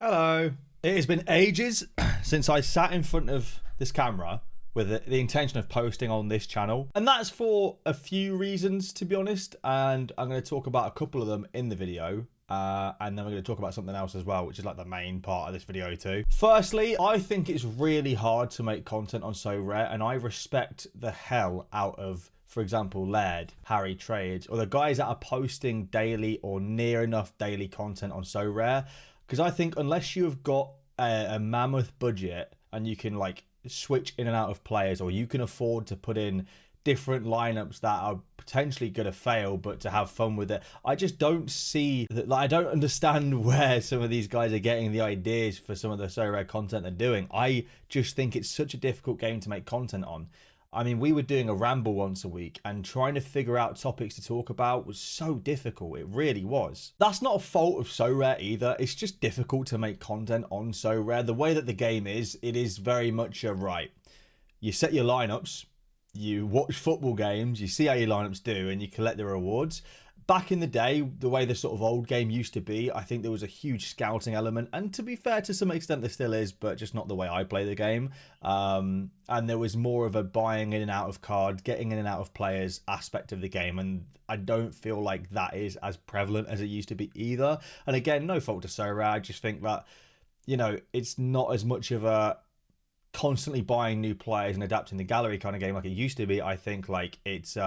Hello. It has been ages since I sat in front of this camera with the intention of posting on this channel. And that's for a few reasons, to be honest. And I'm going to talk about a couple of them in the video. And then we're going to talk about something else as well, which is like the main part of this video too. Firstly, I think it's really hard to make content on Sorare, and I respect the hell out of, for example, Laird, Harry Trades, or the guys that are posting daily or near enough daily content on Sorare. Because I think unless you have got a mammoth budget and you can like switch in and out of players, or you can afford to put in different lineups that are potentially going to fail but to have fun with it, I just don't see that. Like, I don't understand where some of these guys are getting the ideas for some of the Sorare content they're doing. I just think it's such a difficult game to make content on. I mean, we were doing a ramble once a week, and trying to figure out topics to talk about was so difficult. It really was. That's not a fault of Sorare either. It's just difficult to make content on Sorare. The way that the game is, it is very much a right. You set your lineups, you watch football games, you see how your lineups do, and you collect the rewards. Back in the day, the way the sort of old game used to be, I think there was a huge scouting element, and to be fair, to some extent there still is, but just not the way I play the game. And there was more of a buying in and out of cards, getting in and out of players aspect of the game, and I don't feel like that is as prevalent as it used to be either. And again, no fault to Sorare, I just think that, you know, it's not as much of a constantly buying new players and adapting the gallery kind of game like it used to be. I think like it's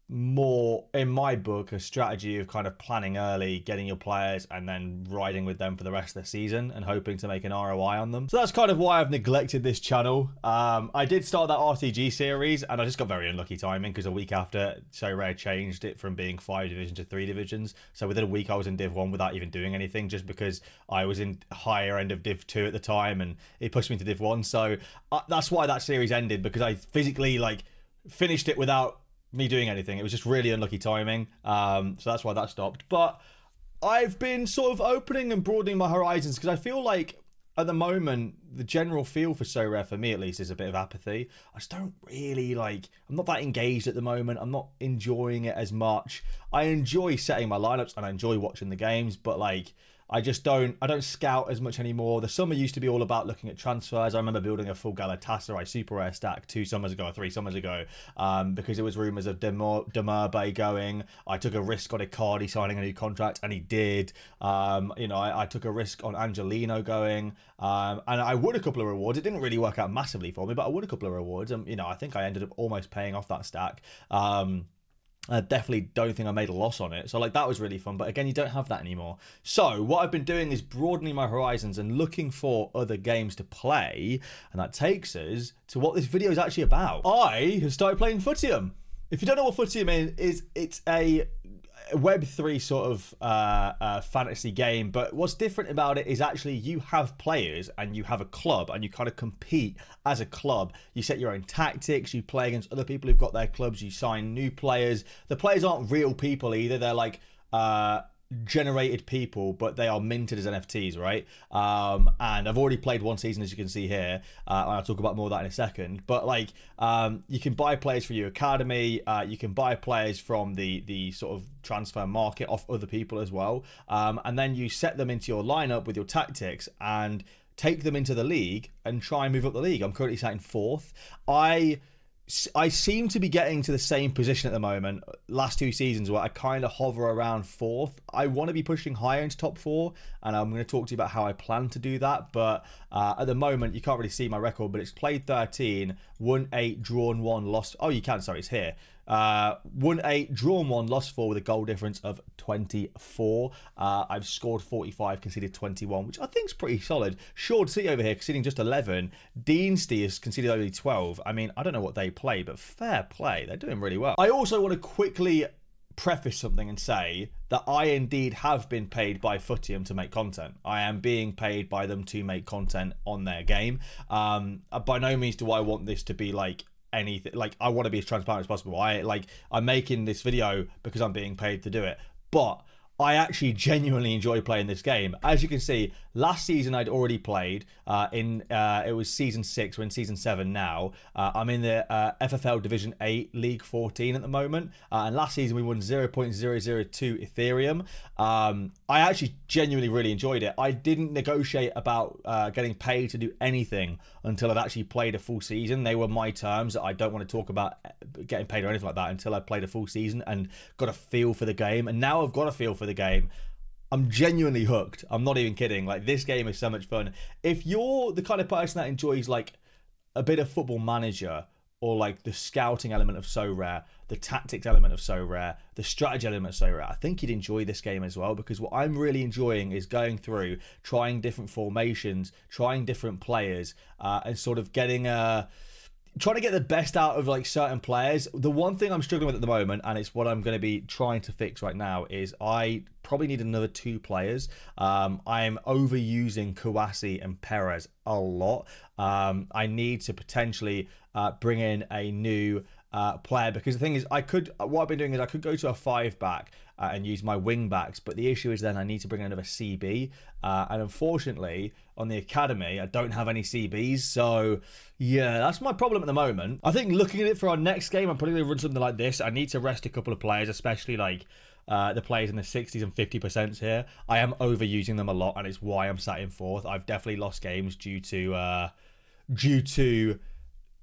more, in my book, a strategy of kind of planning early, getting your players, and then riding with them for the rest of the season and hoping to make an ROI on them. So that's kind of why I've neglected this channel. I did start that RTG series, and I just got very unlucky timing because a week after, Sorare changed it from being 5 divisions to 3 divisions. So within a week I was in Div 1 without even doing anything, just because I was in higher end of Div 2 at the time, and it pushed me to Div 1. So that's why that series ended, because I physically like finished it without me doing anything. It was just really unlucky timing. So that's why that stopped. But I've been sort of opening and broadening my horizons, because I feel like at the moment the general feel for Sorare, for me at least, is a bit of apathy. I just don't really like, I'm not that engaged at the moment. I'm not enjoying it as much. I enjoy setting my lineups and I enjoy watching the games, but like I don't scout as much anymore. The summer used to be all about looking at transfers. I remember building a full Galatasaray super rare stack 2 summers ago or 3 summers ago, because there was rumours of Demirbe going. I took a risk on Icardi signing a new contract, and he did. You know, I took a risk on Angelino going, and I won a couple of rewards. It didn't really work out massively for me, but I won a couple of rewards, and you know, I think I ended up almost paying off that stack. I definitely don't think I made a loss on it. So like that was really fun. But again, you don't have that anymore. So what I've been doing is broadening my horizons and looking for other games to play. And that takes us to what this video is actually about. I have started playing Footium. If you don't know what Footium is, it's a Web3 sort of fantasy game, but what's different about it is actually you have players and you have a club, and you kind of compete as a club. You set your own tactics, you play against other people who've got their clubs, you sign new players. The players aren't real people either. They're like generated people, but they are minted as NFTs, right? And I've already played one season, as you can see here, and I'll talk about more of that in a second. But like, you can buy players for your academy, you can buy players from the sort of transfer market off other people as well, and then you set them into your lineup with your tactics and take them into the league and try and move up the league. I'm currently sat in 4th. I seem to be getting to the same position at the moment, last 2 seasons, where I kind of hover around 4th. I want to be pushing higher into top 4, and I'm going to talk to you about how I plan to do that. But at the moment, you can't really see my record, but it's played 13, won 8, drawn 1, lost. Oh, you can, sorry, it's here. Won 8, drawn 1, lost 4 with a goal difference of 24. I've scored 45, conceded 21, which I think is pretty solid. Short City over here conceding just 11. Deansty has conceded only 12. I mean, I don't know what they play, but fair play. They're doing really well. I also want to quickly preface something and say that I indeed have been paid by Footium to make content. I am being paid by them to make content on their game. By no means do I want this to be like anything, like I want to be as transparent as possible. I'm making this video because I'm being paid to do it, but I actually genuinely enjoy playing this game. As you can see, last season I'd already played it was season 6, we're in season 7 now. I'm in the FFL Division 8 League 14 at the moment, and last season we won 0.002 Ethereum. I actually genuinely really enjoyed it. I didn't negotiate about getting paid to do anything until I'd actually played a full season. They were my terms. I don't want to talk about getting paid or anything like that until I played a full season and got a feel for the game. And now I've got a feel for the game, I'm genuinely hooked. I'm not even kidding. Like, this game is so much fun. If you're the kind of person that enjoys like a bit of Football Manager, or like the scouting element of Sorare, the tactics element of Sorare, the strategy element of Sorare, I think you'd enjoy this game as well, because what I'm really enjoying is going through, trying different formations, trying different players, and sort of getting trying to get the best out of like certain players. The one thing I'm struggling with at the moment, and it's what I'm going to be trying to fix right now, is I probably need another 2 players. I'm overusing Kouassi and Perez a lot. I need to potentially bring in a new player, because the thing is, what I've been doing is I could go to a 5-back and use my wing backs, but the issue is then I need to bring in another CB, and unfortunately on the academy I don't have any CBs, so yeah, that's my problem at the moment. I think looking at it for our next game, I'm probably going to run something like this. I need to rest a couple of players, especially like the players in the 60s and 50% here. I am overusing them a lot, and it's why I'm sat in 4th. I've definitely lost games due to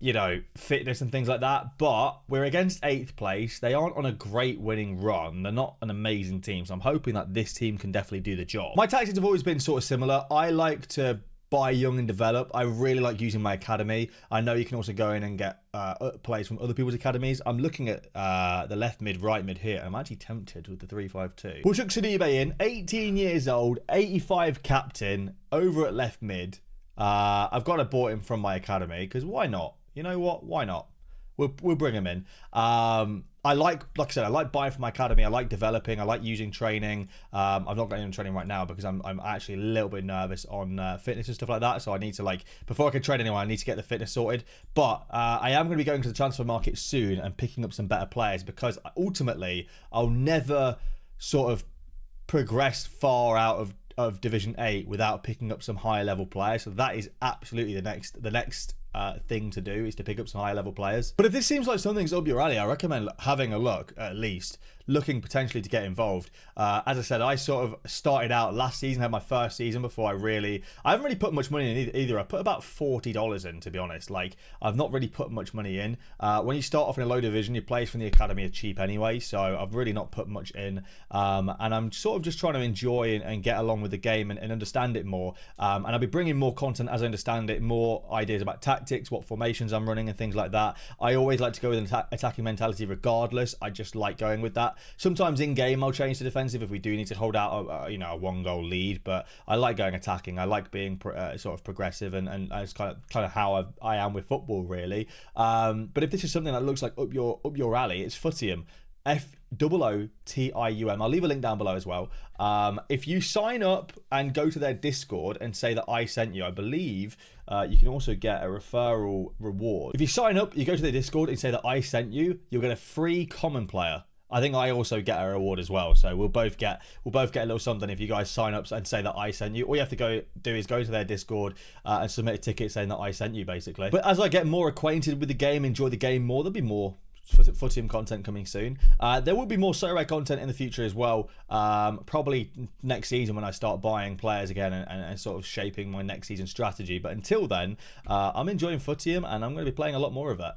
you know, fitness and things like that, but we're against 8th place. They aren't on a great winning run. They're not an amazing team, so I'm hoping that this team can definitely do the job. My tactics have always been sort of similar. I like to buy young and develop. I really like using my academy. I know you can also go in and get players from other people's academies. I'm looking at the left mid, right mid here, and I'm actually tempted with the 3-5-2. We'll chuck Sidibe in, 18 years old, 85 captain, over at left mid. I've got to bought him from my academy, because why not? You know what? Why not? We'll bring him in. I like I said, I like buying from my academy. I like developing. I like using training. I'm not going in training right now because I'm actually a little bit nervous on fitness and stuff like that. So I need to, like, before I can train anyone, I need to get the fitness sorted. But I am going to be going to the transfer market soon and picking up some better players, because ultimately I'll never sort of progress far out of Division 8 without picking up some higher level players. So that is absolutely the next thing to do, is to pick up some higher level players. But if this seems like something's up your alley, I recommend having a look, at least looking potentially to get involved. As I said, I sort of started out last season, had my first season before I haven't really put much money in either. I put about $40 in, to be honest. Like, I've not really put much money in. When you start off in a low division, your players from the academy are cheap anyway, so I've really not put much in. And I'm sort of just trying to enjoy and get along with the game and understand it more. And I'll be bringing more content as I understand it, more ideas about tactics, what formations I'm running and things like that. I always like to go with an attacking mentality regardless. I just like going with that. Sometimes in game I'll change to defensive if we do need to hold out a 1-goal lead, but I like going attacking. I like being sort of progressive, and it's kind of how I am with football, really. But if this is something that looks like up your alley, it's Footium. FOOTIUM. I'll leave a link down below as well. If you sign up and go to their Discord and say that I sent you, I believe you can also get a referral reward. If you sign up, you go to their Discord and say that I sent you, you'll get a free common player. I think I also get a reward as well, so we'll both get a little something if you guys sign up and say that I sent you. All you have to do is go to their Discord and submit a ticket saying that I sent you, basically. But as I get more acquainted with the game, enjoy the game more, there'll be more Footium content coming soon. There will be more Sorare content in the future as well, probably next season when I start buying players again and sort of shaping my next season strategy. But until then, I'm enjoying Footium, and I'm going to be playing a lot more of it.